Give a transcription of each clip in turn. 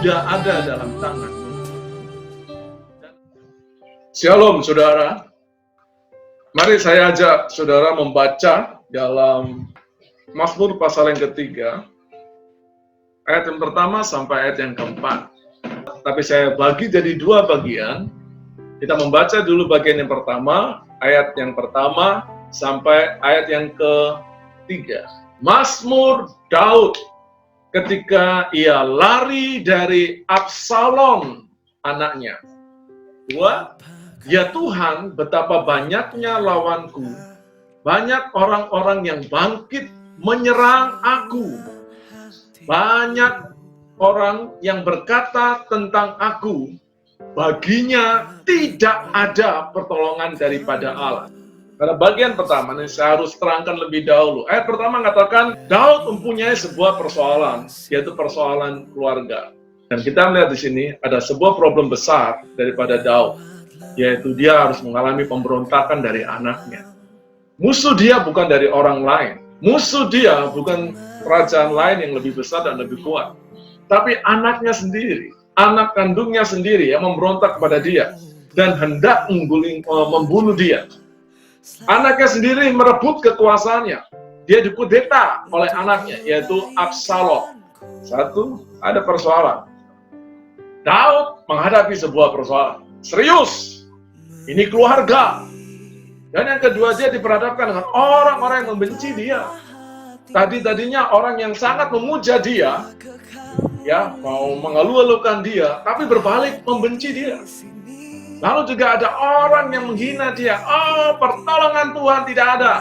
sudah ada dalam tangan-Mu. Shalom saudara. Mari saya ajak saudara membaca dalam Mazmur pasal yang ketiga, ayat yang pertama sampai ayat yang keempat. Tapi saya bagi jadi dua bagian. Kita membaca dulu bagian yang pertama, ayat yang pertama sampai ayat yang ketiga. Mazmur Daud ketika ia lari dari Absalom anaknya. Dua, ya Tuhan, betapa banyaknya lawanku, banyak orang-orang yang bangkit menyerang aku, banyak orang yang berkata tentang aku, baginya tidak ada pertolongan daripada Allah. Pada bagian pertama ini saya harus terangkan lebih dahulu. Ayat pertama mengatakan Daud mempunyai sebuah persoalan, yaitu persoalan keluarga. Dan kita melihat di sini ada sebuah problem besar daripada Daud, yaitu dia harus mengalami pemberontakan dari anaknya. Musuh dia bukan dari orang lain. Musuh dia bukan kerajaan lain yang lebih besar dan lebih kuat. Tapi anaknya sendiri, anak kandungnya sendiri yang memberontak kepada dia dan hendak membunuh dia. Anaknya sendiri merebut kekuasaannya. Dia dikudeta oleh anaknya, yaitu Absalom. Satu, ada persoalan. Daud menghadapi sebuah persoalan. Serius. Ini keluarga. Dan yang kedua, dia diperhadapkan dengan orang-orang yang membenci dia. Tadinya orang yang sangat memuja dia, ya, mau mengeluh-elukan dia, tapi berbalik membenci dia. Lalu juga ada orang yang menghina dia. Oh, pertolongan Tuhan tidak ada.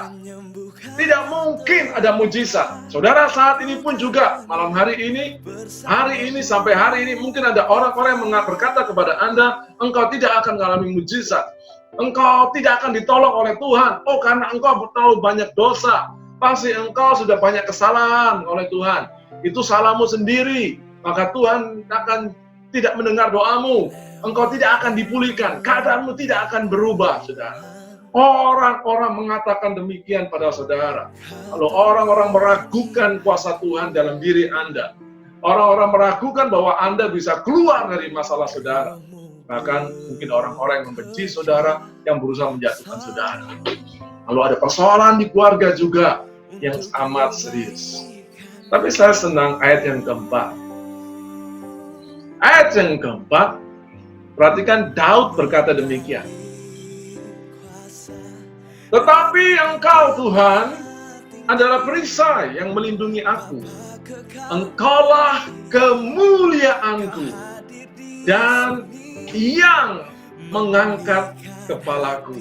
Tidak mungkin ada mujizat. Saudara, saat ini pun juga, malam hari ini sampai hari ini, mungkin ada orang-orang yang berkata kepada Anda, engkau tidak akan mengalami mujizat. Engkau tidak akan ditolong oleh Tuhan. Oh, karena engkau terlalu banyak dosa. Pasti engkau sudah banyak kesalahan oleh Tuhan. Itu salahmu sendiri. Maka Tuhan akan tidak mendengar doamu. Engkau tidak akan dipulihkan. Keadaanmu tidak akan berubah, saudara. Orang-orang mengatakan demikian pada saudara. Lalu orang-orang meragukan kuasa Tuhan dalam diri Anda. Orang-orang meragukan bahwa Anda bisa keluar dari masalah saudara. Bahkan mungkin orang-orang yang membenci saudara, yang berusaha menjatuhkan saudara. Lalu ada persoalan di keluarga juga yang amat serius. Tapi saya senang ayat yang keempat. Ayat yang keempat, perhatikan Daud berkata demikian. Tetapi Engkau Tuhan adalah perisai yang melindungi aku. Engkaulah kemuliaanku dan yang mengangkat kepalaku.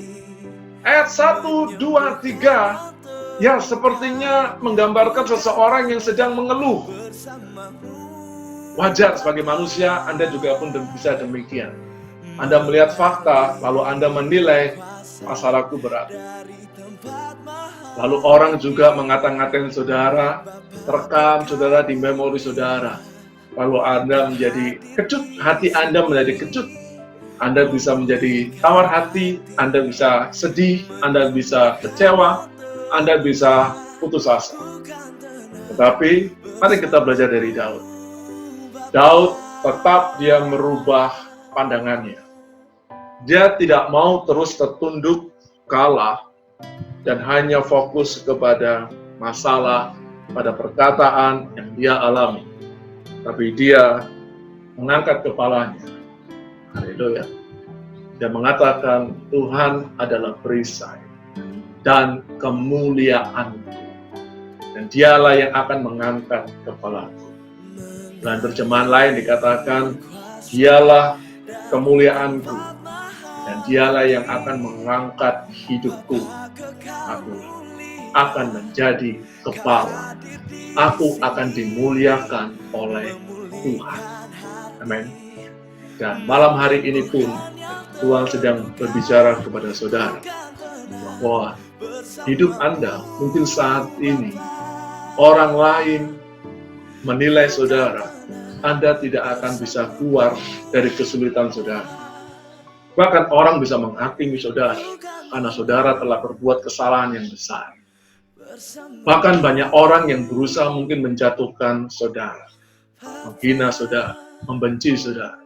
Ayat 1, 2, 3 ya sepertinya menggambarkan seseorang yang sedang mengeluh. Wajar sebagai manusia, Anda juga pun bisa demikian. Anda melihat fakta, lalu Anda menilai masalahku berat. Lalu orang juga mengata-ngatain saudara, terekam saudara di memori saudara. Lalu Anda menjadi kecut, hati Anda menjadi kecut. Anda bisa menjadi tawar hati, Anda bisa sedih, Anda bisa kecewa, Anda bisa putus asa. Tetapi, mari kita belajar dari Daud. Daud tetap dia merubah pandangannya. Dia tidak mau terus tertunduk kalah dan hanya fokus kepada masalah, pada perkataan yang dia alami. Tapi dia mengangkat kepalanya. Haleluya. Dan mengatakan Tuhan adalah perisai dan kemuliaanku. Dan dialah yang akan mengangkat kepalaku. Dan terjemahan lain dikatakan dialah kemuliaanku dan dialah yang akan mengangkat hidupku. Aku akan menjadi kepala. Aku akan dimuliakan oleh Tuhan. Amin. Dan malam hari ini pun Tuhan sedang berbicara kepada saudara bahwa hidup Anda mungkin saat ini orang lain menilai saudara, Anda tidak akan bisa keluar dari kesulitan saudara. Bahkan orang bisa menghakimi saudara karena saudara telah berbuat kesalahan yang besar. Bahkan banyak orang yang berusaha mungkin menjatuhkan saudara, menghina saudara. membenci saudara.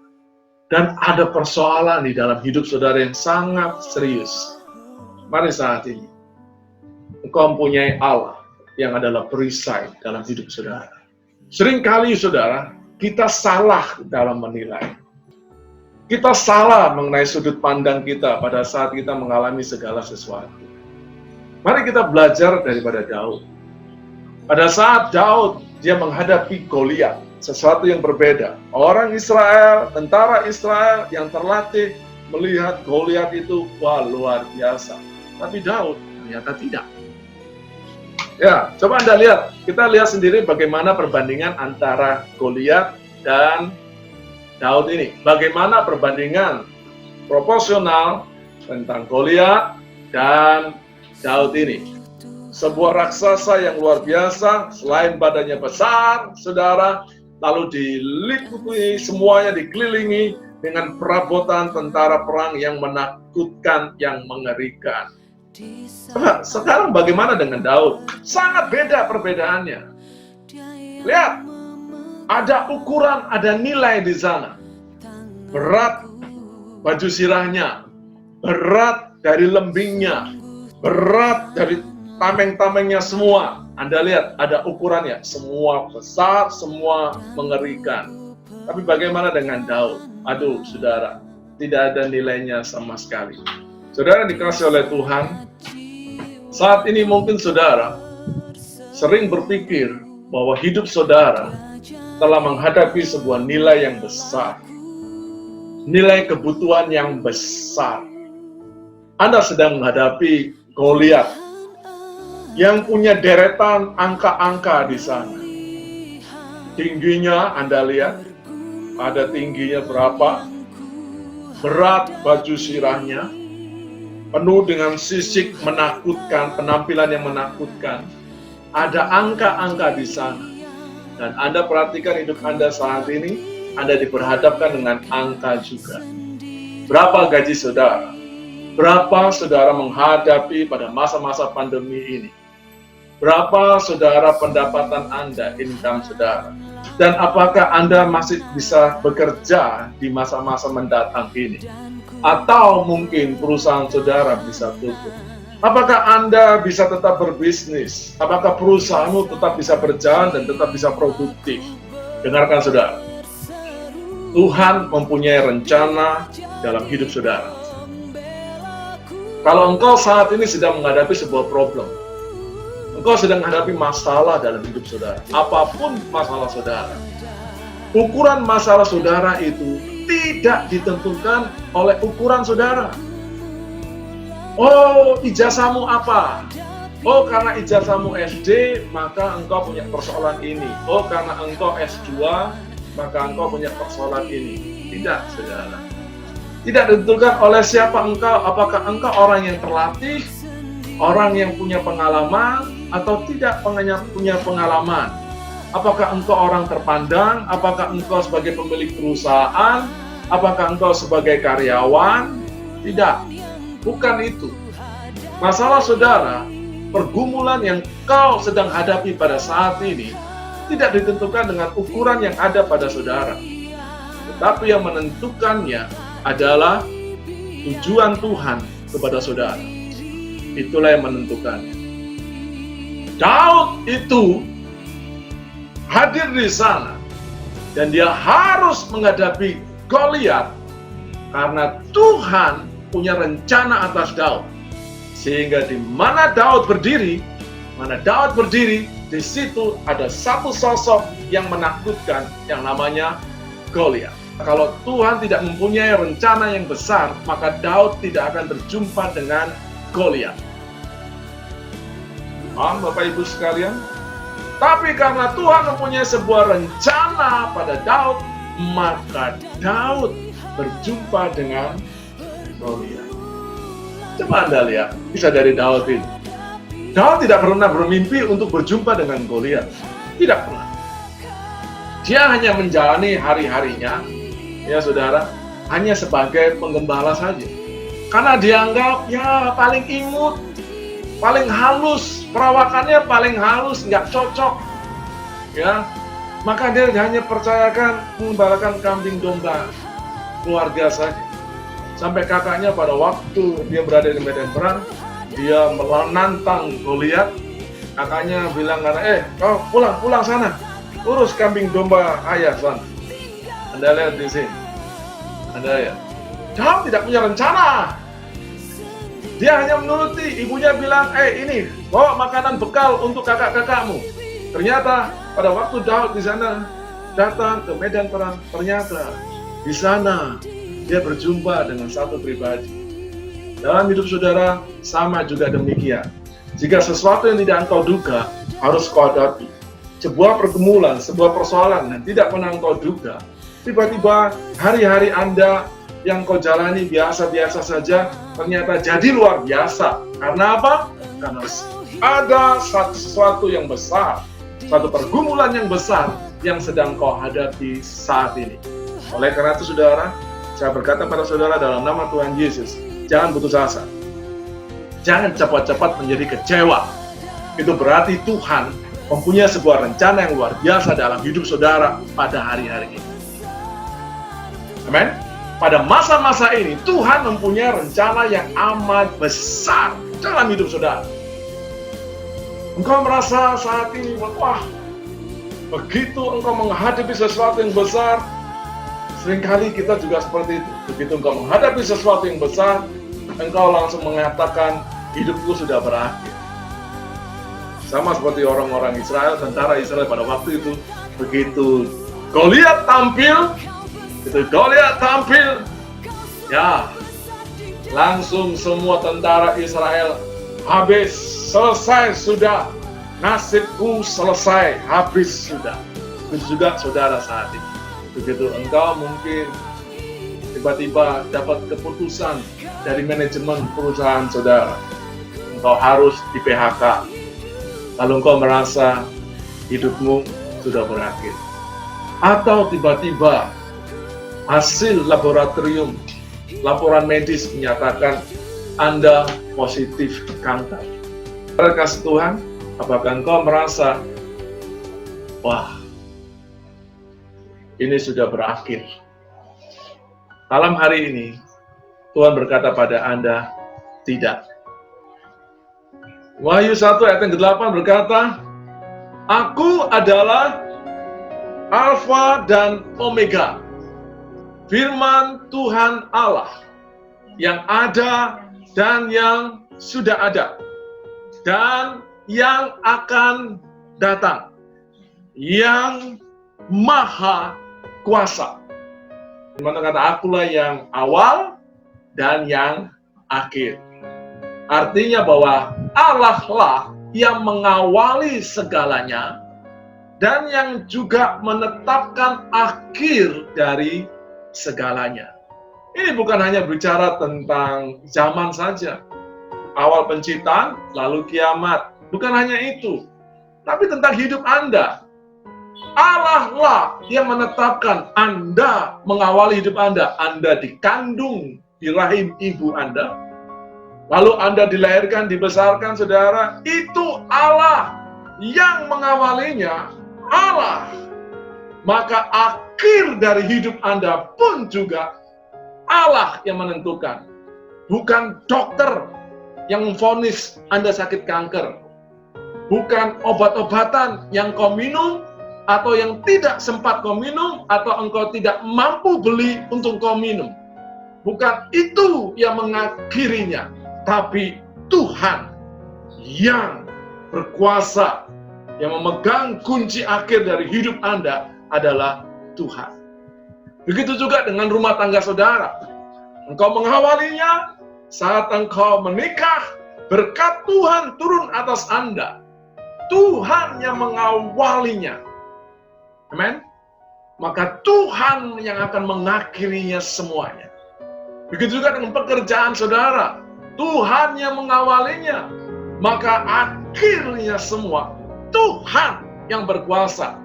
Dan ada persoalan di dalam hidup saudara yang sangat serius. Mari saat ini, engkau mempunyai Allah yang adalah perisai dalam hidup saudara. Seringkali saudara, kita salah dalam menilai. Kita salah mengenai sudut pandang kita pada saat kita mengalami segala sesuatu. Mari kita belajar daripada Daud. Pada saat Daud, dia menghadapi Goliat, sesuatu yang berbeda. Orang Israel, tentara Israel yang terlatih melihat Goliat itu, wah luar biasa. Tapi Daud ternyata tidak. Ya, coba Anda lihat. Kita lihat sendiri bagaimana perbandingan antara Goliat dan Daud ini. Bagaimana perbandingan proporsional tentang Goliat dan Daud ini. Sebuah raksasa yang luar biasa, selain badannya besar, saudara, lalu diliputi semuanya, dikelilingi dengan perabotan tentara perang yang menakutkan, yang mengerikan. Sekarang bagaimana dengan Daud? Sangat beda perbedaannya. Lihat, ada ukuran, ada nilai di sana. Berat baju sirahnya, berat dari lembingnya, berat dari tameng-tamengnya semua. Anda lihat, ada ukurannya. Semua besar, semua mengerikan. Tapi bagaimana dengan Daud? Aduh, saudara, tidak ada nilainya sama sekali. Saudara dikasih oleh Tuhan, saat ini mungkin saudara sering berpikir bahwa hidup saudara telah menghadapi sebuah nilai yang besar. Nilai kebutuhan yang besar. Anda sedang menghadapi Goliat yang punya deretan angka-angka di sana. Tingginya Anda lihat, ada tingginya berapa, berat baju sirahnya, penuh dengan sisik menakutkan, penampilan yang menakutkan. Ada angka-angka di sana. Dan Anda perhatikan hidup Anda saat ini, Anda diperhadapkan dengan angka juga. Berapa gaji saudara? Berapa saudara menghadapi pada masa-masa pandemi ini? Berapa saudara pendapatan Anda, income saudara? Dan apakah Anda masih bisa bekerja di masa-masa mendatang ini? Atau mungkin perusahaan saudara bisa tutup? Apakah Anda bisa tetap berbisnis? Apakah perusahaanmu tetap bisa berjalan dan tetap bisa produktif? Dengarkan saudara, Tuhan mempunyai rencana dalam hidup saudara. Kalau engkau saat ini sedang menghadapi sebuah problem, engkau sedang menghadapi masalah dalam hidup saudara, apapun masalah saudara, ukuran masalah saudara itu tidak ditentukan oleh ukuran saudara. Oh, ijazahmu apa? Oh, karena ijazahmu SD, maka engkau punya persoalan ini. Oh, karena engkau S2, maka engkau punya persoalan ini. Tidak, saudara. Tidak ditentukan oleh siapa engkau, apakah engkau orang yang terlatih, orang yang punya pengalaman, atau tidak punya pengalaman. Apakah engkau orang terpandang, apakah engkau sebagai pemilik perusahaan, apakah engkau sebagai karyawan. Tidak, bukan itu. Masalah saudara, pergumulan yang kau sedang hadapi pada saat ini, tidak ditentukan dengan ukuran yang ada pada saudara. Tetapi yang menentukannya adalah tujuan Tuhan kepada saudara. Itulah yang menentukannya. Daud itu hadir di sana dan dia harus menghadapi Goliat karena Tuhan punya rencana atas Daud. Sehingga di mana Daud berdiri, di situ ada satu sosok yang menakutkan yang namanya Goliat. Kalau Tuhan tidak mempunyai rencana yang besar, maka Daud tidak akan berjumpa dengan Goliat. Paham Bapak Ibu sekalian? Tapi karena Tuhan mempunyai sebuah rencana pada Daud, maka Daud berjumpa dengan Goliat. Coba Anda lihat, bisa dari Daud ini. Daud tidak pernah bermimpi untuk berjumpa dengan Goliat. Tidak pernah. Dia hanya menjalani hari-harinya, ya saudara, hanya sebagai penggembala saja. Karena dianggap, ya paling imut, paling halus, perawakannya paling halus, nggak cocok. Ya, Maka dia hanya percayakan mengembalakan kambing domba keluarga saja. Sampai kakaknya pada waktu dia berada di medan perang, dia menantang Goliat. Kakaknya bilang, kau pulang sana, urus kambing domba ayah sana. Anda lihat di sini, Anda lihat, Daud tidak punya rencana. Dia hanya menuruti. Ibunya bilang, ini bawa makanan bekal untuk kakak-kakakmu. Ternyata pada waktu Daud di sana datang ke medan perang, ternyata di sana dia berjumpa dengan satu pribadi. Dalam hidup saudara sama juga demikian. Jika sesuatu yang tidak engkau duga harus kau hadapi, sebuah pergumulan, sebuah persoalan yang tidak pernah engkau duga, tiba-tiba hari-hari Anda yang kau jalani biasa-biasa saja ternyata jadi luar biasa. Karena apa? Karena ada sesuatu yang besar, satu pergumulan yang besar yang sedang kau hadapi saat ini. Oleh karena itu saudara, saya berkata pada saudara dalam nama Tuhan Yesus, jangan putus asa. Jangan cepat-cepat menjadi kecewa. Itu berarti Tuhan mempunyai sebuah rencana yang luar biasa dalam hidup saudara pada hari-hari ini. Amin. Pada masa-masa ini Tuhan mempunyai rencana yang amat besar dalam hidup saudara. Engkau merasa saat ini, wah, begitu engkau menghadapi sesuatu yang besar, seringkali kita juga seperti itu. Begitu engkau menghadapi sesuatu yang besar, engkau langsung mengatakan, hidupku sudah berakhir. Sama seperti orang-orang Israel, tentara Israel pada waktu itu, begitu Goliat tampil, ya, langsung semua tentara Israel habis, selesai sudah, nasibku selesai, habis sudah. Begitu juga saudara saat ini. Begitu engkau mungkin tiba-tiba dapat keputusan dari manajemen perusahaan saudara, engkau harus di PHK, lalu engkau merasa hidupmu sudah berakhir. Atau tiba-tiba hasil laboratorium, laporan medis menyatakan Anda positif kanker. Kasih Tuhan, apakah engkau merasa, wah, ini sudah berakhir? Malam hari ini, Tuhan berkata pada Anda, tidak. Wahyu 1 ayat yang ke-8 berkata, Aku adalah Alfa dan Omega, firman Tuhan Allah, yang ada dan yang sudah ada, dan yang akan datang, yang maha kuasa. Dimana kata akulah yang awal dan yang akhir. Artinya bahwa Allah lah yang mengawali segalanya dan yang juga menetapkan akhir dari segalanya. Ini bukan hanya bicara tentang zaman saja, awal penciptaan lalu kiamat. Bukan hanya itu, tapi tentang hidup Anda. Allah lah yang menetapkan Anda mengawali hidup Anda. Anda dikandung di rahim ibu Anda, lalu Anda dilahirkan, dibesarkan, saudara. Itu Allah yang mengawalinya, Allah. Maka akhir dari hidup Anda pun juga Allah yang menentukan. Bukan dokter yang memvonis Anda sakit kanker. Bukan obat-obatan yang kau minum atau yang tidak sempat kau minum atau engkau tidak mampu beli untuk kau minum. Bukan itu yang mengakhirinya, tapi Tuhan yang berkuasa, yang memegang kunci akhir dari hidup Anda adalah Tuhan. Begitu juga dengan rumah tangga saudara. Engkau mengawalinya saat engkau menikah, berkat Tuhan turun atas Anda. Tuhan yang mengawalinya. Amin. Maka Tuhan yang akan mengakhirinya semuanya. Begitu juga dengan pekerjaan saudara. Tuhan yang mengawalinya. Maka akhirnya semua Tuhan yang berkuasa.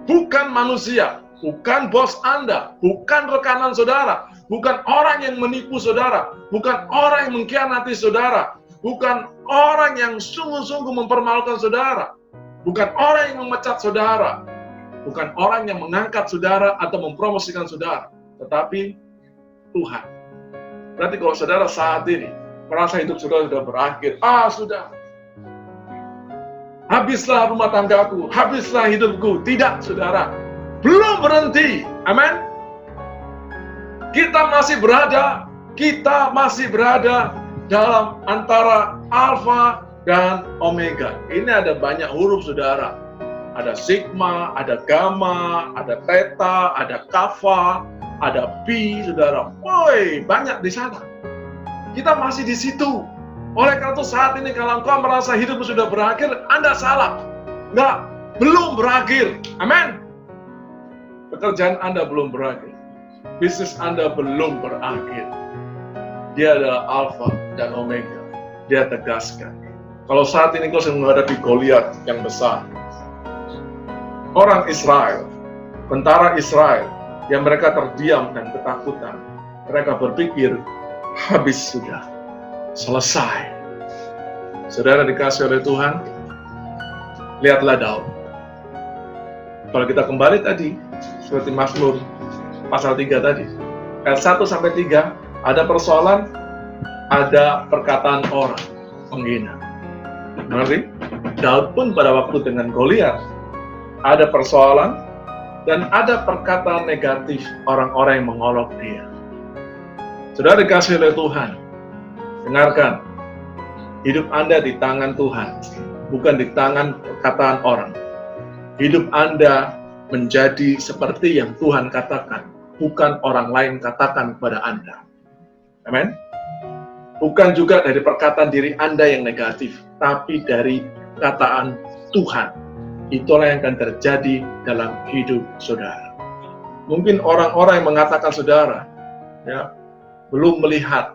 Bukan manusia. Bukan bos Anda. Bukan rekanan saudara. Bukan orang yang menipu saudara. Bukan orang yang mengkhianati saudara. Bukan orang yang sungguh-sungguh mempermalukan saudara. Bukan orang yang memecat saudara. Bukan orang yang mengangkat saudara atau mempromosikan saudara, tetapi Tuhan. Berarti kalau saudara saat ini merasa hidup saudara sudah berakhir, sudah, habislah rumah tanggaku, habislah hidupku. Tidak, saudara. Belum berhenti. Amin. Kita masih berada dalam antara Alfa dan Omega. Ini ada banyak huruf, saudara. Ada sigma, ada gamma, ada theta, ada kappa, ada pi, saudara. Woi, banyak di sana. Kita masih di situ. Oleh karena itu saat ini kalau engkau merasa hidupmu sudah berakhir, Anda salah. Enggak, belum berakhir. Amin. Pekerjaan Anda belum berakhir. Bisnis Anda belum berakhir. Dia adalah Alfa dan Omega. Dia tegaskan. Kalau saat ini kau sedang menghadapi Goliat yang besar, orang Israel, tentara Israel, yang mereka terdiam dan ketakutan, mereka berpikir, habis sudah, selesai. Saudara dikasih oleh Tuhan, lihatlah Daud. Kalau kita kembali tadi, seperti Mazmur pasal 3 tadi, ayat 1-3, ada persoalan, ada perkataan orang menghina. Mengerti? Daud pun pada waktu dengan Goliat, ada persoalan, dan ada perkataan negatif orang-orang yang mengolok dia. Saudara dikasih oleh Tuhan, dengarkan, hidup Anda di tangan Tuhan, bukan di tangan perkataan orang. Hidup Anda menjadi seperti yang Tuhan katakan, bukan orang lain katakan kepada Anda. Amin. Bukan juga dari perkataan diri Anda yang negatif, tapi dari kataan Tuhan. Itulah yang akan terjadi dalam hidup saudara. Mungkin orang-orang yang mengatakan saudara, ya, belum melihat,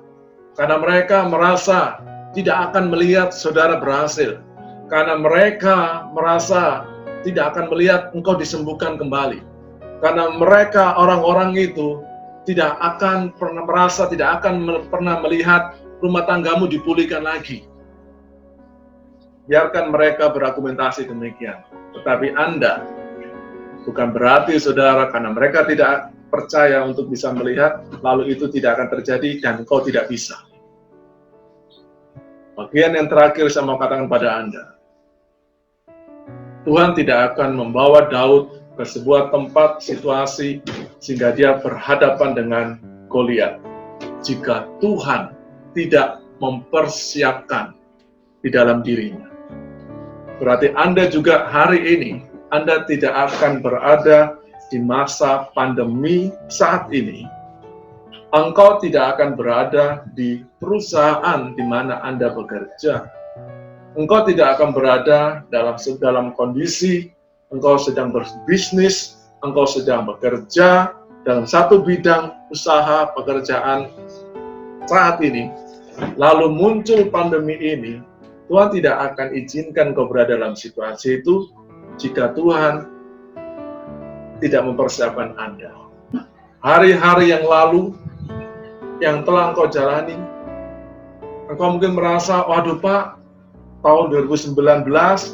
karena mereka merasa tidak akan melihat saudara berhasil, karena mereka merasa tidak akan melihat engkau disembuhkan kembali, karena mereka orang-orang itu tidak akan pernah merasa, tidak akan pernah melihat rumah tanggamu dipulihkan lagi. Biarkan mereka berargumentasi demikian. Tetapi Anda, bukan berarti saudara, karena mereka tidak percaya untuk bisa melihat, lalu itu tidak akan terjadi dan kau tidak bisa. Bagian yang terakhir saya mau katakan pada Anda, Tuhan tidak akan membawa Daud ke sebuah tempat situasi sehingga dia berhadapan dengan Goliat jika Tuhan tidak mempersiapkan di dalam dirinya. Berarti Anda juga hari ini, Anda tidak akan berada di masa pandemi saat ini. Engkau tidak akan berada di perusahaan di mana Anda bekerja. Engkau tidak akan berada dalam kondisi engkau sedang berbisnis, engkau sedang bekerja dalam satu bidang usaha pekerjaan saat ini. Lalu muncul pandemi ini, Tuhan tidak akan izinkan kau berada dalam situasi itu jika Tuhan tidak mempersiapkan Anda. Hari-hari yang lalu, yang telah engkau jalani, engkau mungkin merasa, waduh Pak, tahun 2019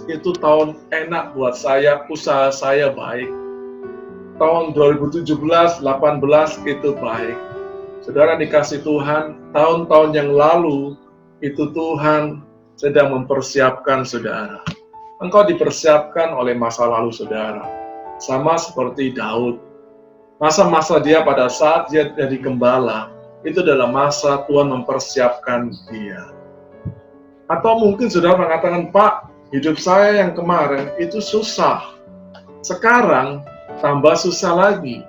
itu tahun enak buat saya, usaha saya baik. Tahun 2017, 18 itu baik. Saudara dikasih Tuhan, tahun-tahun yang lalu itu Tuhan sedang mempersiapkan saudara. Engkau dipersiapkan oleh masa lalu saudara. Sama seperti Daud. Masa-masa dia pada saat dia jadi gembala, itu adalah masa Tuhan mempersiapkan dia. Atau mungkin saudara mengatakan, Pak, hidup saya yang kemarin itu susah. Sekarang tambah susah lagi.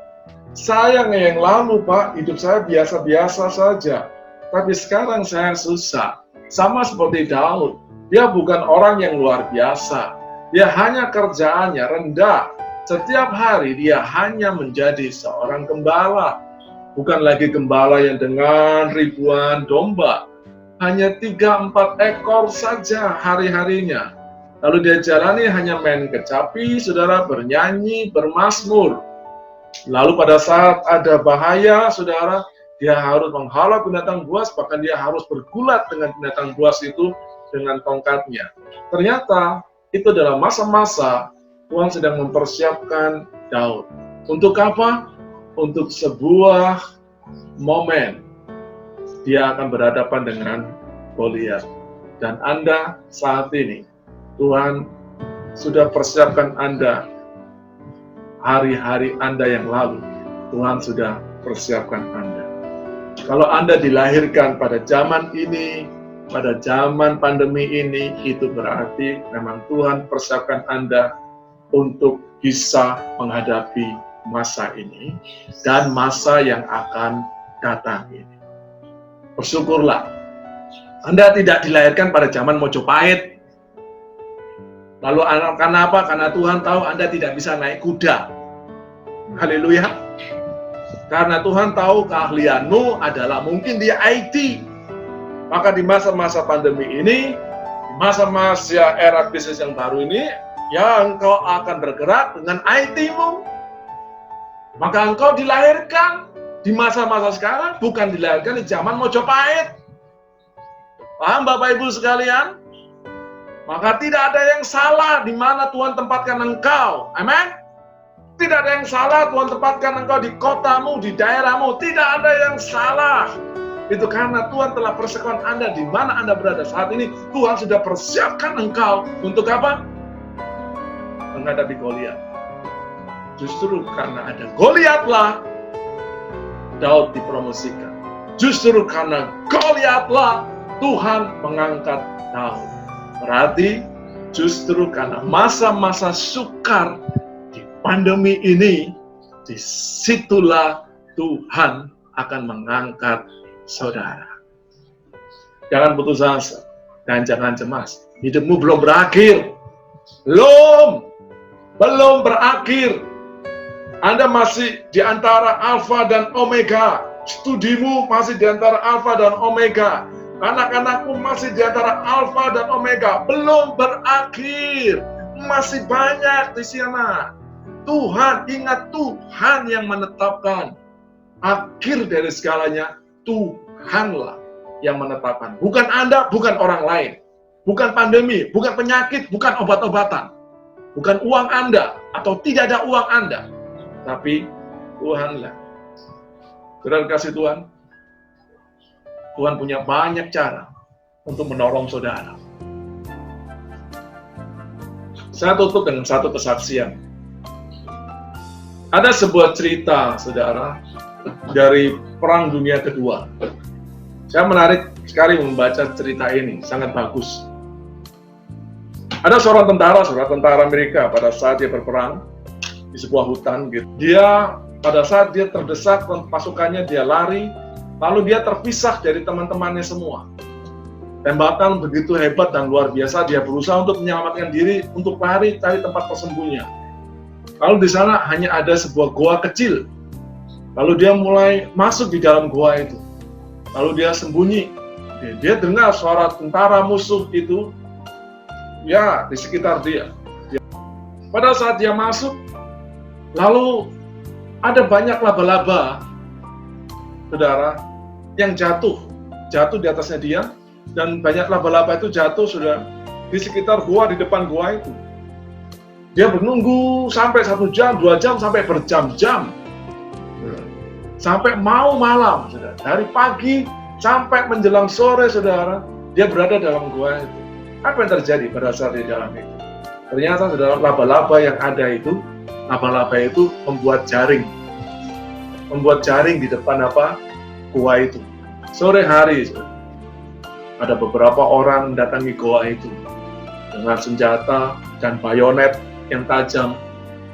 Saya yang lalu, Pak, hidup saya biasa-biasa saja. Tapi sekarang saya susah. Sama seperti Daud, dia bukan orang yang luar biasa. Dia hanya kerjaannya rendah. Setiap hari dia hanya menjadi seorang gembala. Bukan lagi gembala yang dengan ribuan domba. Hanya 3-4 ekor saja hari-harinya. Lalu dia jalani hanya main kecapi, saudara, bernyanyi, bermazmur. Lalu pada saat ada bahaya, saudara, dia harus menghalau binatang buas, bahkan dia harus bergulat dengan binatang buas itu dengan tongkatnya. Ternyata itu adalah masa-masa Tuhan sedang mempersiapkan Daud. Untuk apa? Untuk sebuah momen dia akan berhadapan dengan Goliat. Dan Anda saat ini, Tuhan sudah persiapkan Anda. Hari-hari Anda yang lalu, Tuhan sudah persiapkan Anda. Kalau Anda dilahirkan pada zaman ini, pada zaman pandemi ini, itu berarti memang Tuhan persiapkan Anda untuk bisa menghadapi masa ini dan masa yang akan datang ini. Bersyukurlah, Anda tidak dilahirkan pada zaman Mojopahit. Lalu karena apa? Karena Tuhan tahu Anda tidak bisa naik kuda. Haleluya. Karena Tuhan tahu keahlianmu adalah mungkin di IT. Maka di masa-masa pandemi ini, di masa-masa era bisnis yang baru ini, ya engkau akan bergerak dengan IT-mu. Maka engkau dilahirkan di masa-masa sekarang, bukan dilahirkan di zaman Mojopahit. Paham Bapak Ibu sekalian? Maka tidak ada yang salah di mana Tuhan tempatkan engkau. Amin? Tidak ada yang salah Tuhan tempatkan engkau di kotamu, di daerahmu. Tidak ada yang salah. Itu karena Tuhan telah persiapkan Anda di mana Anda berada saat ini. Tuhan sudah persiapkan engkau untuk apa? Menghadapi Goliat. Justru karena ada Goliatlah Daud dipromosikan. Justru karena Goliatlah Tuhan mengangkat Daud. Berarti justru karena masa-masa sukar di pandemi ini, disitulah Tuhan akan mengangkat saudara. Jangan putus asa dan jangan cemas. Hidupmu belum berakhir. Belum berakhir. Anda masih di antara Alfa dan Omega. Studimu masih di antara Alfa dan Omega. Anak-anakmu masih di antara Alfa dan Omega. Belum berakhir. Masih banyak di sana. Tuhan, ingat Tuhan yang menetapkan. Akhir dari segalanya, Tuhanlah yang menetapkan. Bukan Anda, bukan orang lain. Bukan pandemi, bukan penyakit, bukan obat-obatan. Bukan uang Anda, atau tidak ada uang Anda. Tapi Tuhanlah. Saudara kasih Tuhan, Tuhan punya banyak cara untuk menolong saudara. Saya tutup dengan satu kesaksian. Ada sebuah cerita, saudara, dari Perang Dunia Kedua. Saya menarik sekali membaca cerita ini, sangat bagus. Ada seorang tentara Amerika pada saat dia berperang di sebuah hutan. Gitu. Dia pada saat dia terdesak pasukannya, dia lari, lalu dia terpisah dari teman-temannya semua. Tembakan begitu hebat dan luar biasa, dia berusaha untuk menyelamatkan diri, untuk lari cari tempat persembunyian. Lalu di sana hanya ada sebuah goa kecil. Lalu dia mulai masuk di dalam goa itu. Lalu dia sembunyi. Dia dengar suara tentara musuh itu, ya, di sekitar dia. Pada saat dia masuk, lalu ada banyak laba-laba, saudara, yang jatuh di atasnya dia, dan banyak laba-laba itu jatuh sudah di sekitar gua, di depan gua itu. Dia menunggu sampai 1 jam, 2 jam, sampai berjam-jam. Sampai mau malam, saudara. Dari pagi sampai menjelang sore, saudara, dia berada dalam gua itu. Apa yang terjadi pada saat di dalam itu? Ternyata, saudara, laba-laba yang ada itu, laba-laba itu membuat jaring di depan gua itu. Sore hari, saudara, ada beberapa orang mendatangi gua itu dengan senjata dan bayonet yang tajam,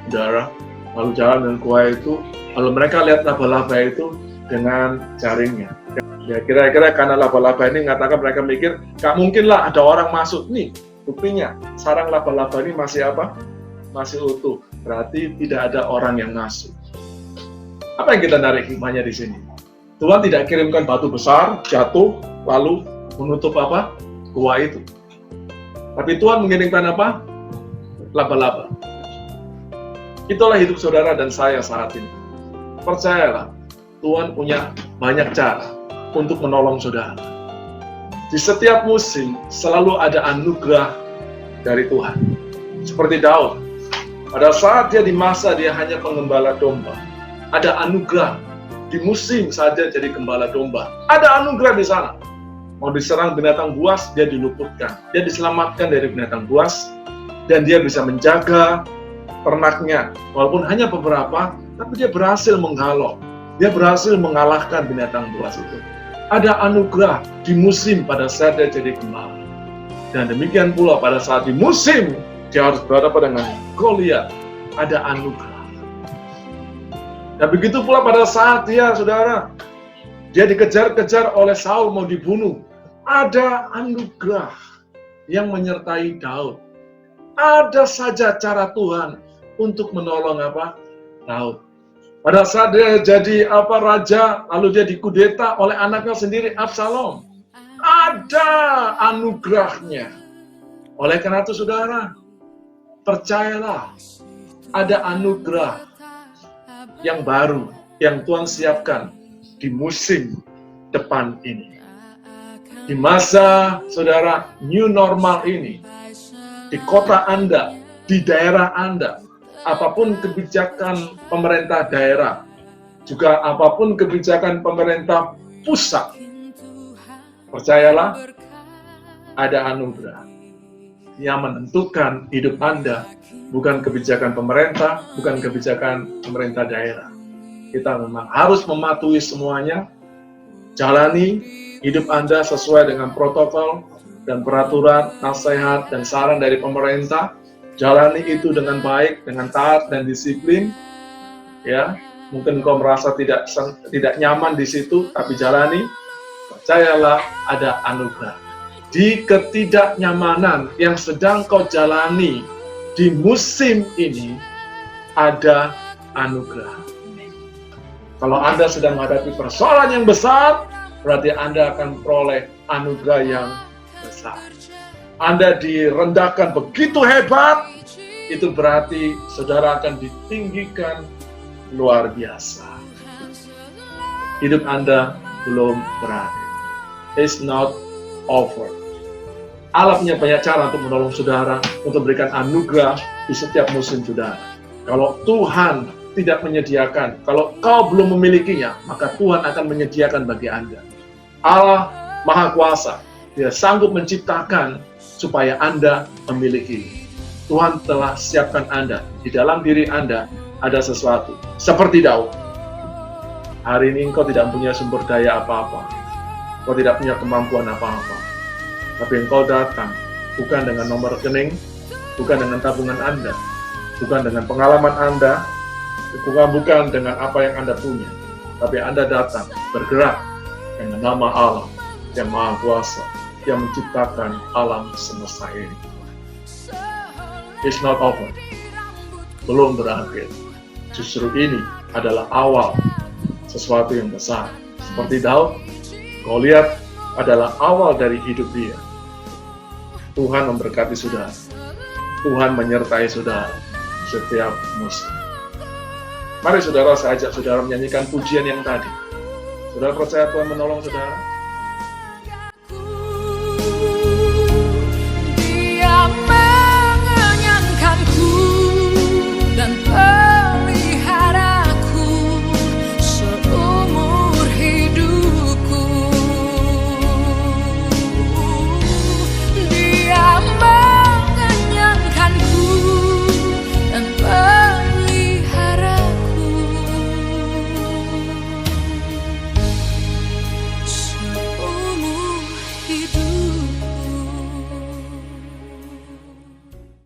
saudara. Lalu jalan dengan gua itu, lalu mereka lihat laba-laba itu dengan jaringnya. Ya, kira-kira karena laba-laba ini mengatakan, mereka mikir, gak mungkin lah ada orang masuk. Nih, buktinya, sarang laba-laba ini masih masih utuh. Berarti tidak ada orang yang masuk. Apa yang kita narik hikmahnya di sini? Tuhan tidak kirimkan batu besar, jatuh, lalu menutup gua itu. Tapi Tuhan mengirimkan laba-laba. Itulah hidup saudara dan saya saat ini. Percayalah, Tuhan punya banyak cara untuk menolong saudara. Di setiap musim selalu ada anugerah dari Tuhan. Seperti Daud. Pada saat dia di masa dia hanya penggembala domba, ada anugerah. Di musim saja jadi gembala domba, ada anugerah di sana. Mau diserang binatang buas, dia diluputkan. Dia diselamatkan dari binatang buas, dan dia bisa menjaga ternaknya. Walaupun hanya beberapa, tapi dia berhasil menghalau. Dia berhasil mengalahkan binatang buas itu. Ada anugerah di musim pada saat dia jadi gembala. Dan demikian pula pada saat di musim, dia harus berhadapan dengan Goliat. Ada anugerah. Dan begitu pula pada saat dia, saudara, dia dikejar-kejar oleh Saul mau dibunuh. Ada anugerah yang menyertai Daud. Ada saja cara Tuhan untuk menolong Daud. Pada saat dia jadi raja, lalu dia dikudeta oleh anaknya sendiri Absalom. Ada anugerahnya. Oleh karena itu, saudara, percayalah, ada anugerah yang baru yang Tuhan siapkan di musim depan ini. Di masa, saudara, new normal ini, di kota Anda, di daerah Anda, apapun kebijakan pemerintah daerah, juga apapun kebijakan pemerintah pusat, percayalah, ada anugerah yang menentukan hidup Anda, bukan kebijakan pemerintah, bukan kebijakan pemerintah daerah. Kita memang harus mematuhi semuanya, jalani hidup Anda sesuai dengan protokol dan peraturan, nasihat, dan saran dari pemerintah. Jalani itu dengan baik, dengan taat dan disiplin. Ya, mungkin kau merasa tidak nyaman di situ, tapi jalani. Percayalah, ada anugerah. Di ketidaknyamanan yang sedang kau jalani di musim ini, ada anugerah. Kalau Anda sedang menghadapi persoalan yang besar, berarti Anda akan peroleh anugerah yang besar. Anda direndahkan begitu hebat, itu berarti saudara akan ditinggikan luar biasa. Hidup Anda belum berakhir. It's not over. Allah punya banyak cara untuk menolong saudara, untuk memberikan anugerah di setiap musim saudara. Kalau Tuhan tidak menyediakan, kalau kau belum memilikinya, maka Tuhan akan menyediakan bagi Anda. Allah Maha Kuasa, Dia sanggup menciptakan supaya Anda memiliki. Tuhan telah siapkan Anda, di dalam diri Anda ada sesuatu. Seperti Daud. Hari ini engkau tidak punya sumber daya apa-apa. Engkau tidak punya kemampuan apa-apa. Tapi engkau datang bukan dengan nomor rekening, bukan dengan tabungan Anda, bukan dengan pengalaman Anda, bukan dengan apa yang Anda punya. Tapi Anda datang bergerak dengan nama Allah yang Maha Kuasa, yang menciptakan alam semesta ini. It's not over. Belum berakhir. Justru ini adalah awal sesuatu yang besar. Seperti Daud, Goliat adalah awal dari hidup dia. Tuhan memberkati saudara. Tuhan menyertai saudara setiap musim. Mari saudara, saya ajak saudara menyanyikan pujian yang tadi. Saudara percaya Tuhan menolong saudara?